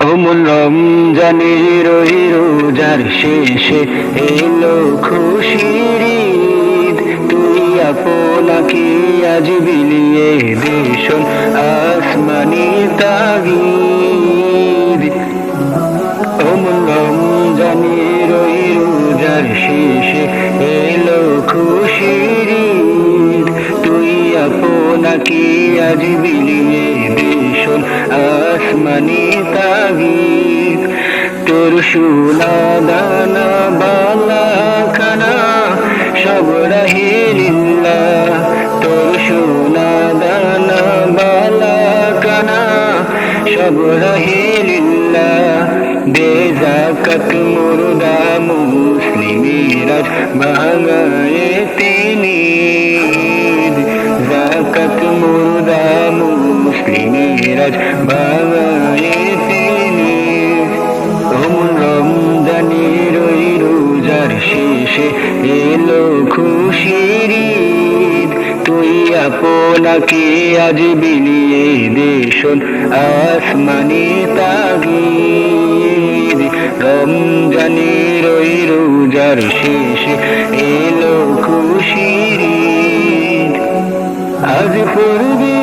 অমন রমজানের ওই রোজার শেষে এলো খুশির ঈদ, তুই আপনাকে আজ বিলিয়ে দেশন আসমানি তাগিদ। অমন রমজানের ওই রোজার শেষে এলো খুশির ঈদ, তুই আপনাকে আজ বিলিয়ে দেশন আসমানি তাগিদ। তোর সোনা দানা বালা খানা সব রাহে লিল্লাহ, তোর সোনা দানা বালা খানা সব রাহে লিল্লাহ। দে যাকাত মুর্দা মুসলিমেরা ভাঙায়ে তিনি, যাকাত মুর্দা মুসলিমেরা ভাঙায়ে তিনি। অমন রমজানের ওই রোজার শেষে এলো খুশির ঈদ, তুই আপনাকে আজ বিলিয়ে দেশন আসমানি তাগিদ। রমজানের ওই রোজার শেষে এলো খুশির ঈদ, আজ পড়বে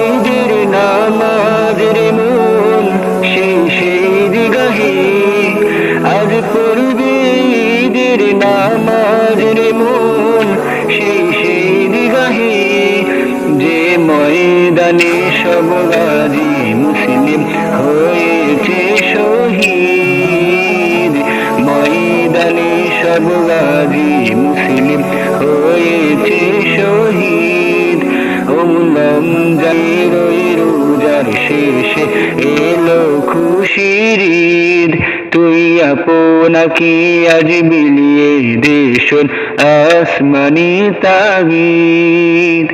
ঈদের নামাজের মন সেই ঈদগাহে, আজ পড়বে ঈদের নামাজের মন সেই ঈদগাহে। যে ময়দানে সব গাজী মুসলিম হয়েছে শহীদ, ময়দানে সব গাজী মুসলিম হয়েছে শহীদ। রমজানের ওই রোজার শেষে এলো খুশির ঈদ, তুই আপনাকে আজ বিলিয়ে দেশন আসমানি তাগিদ।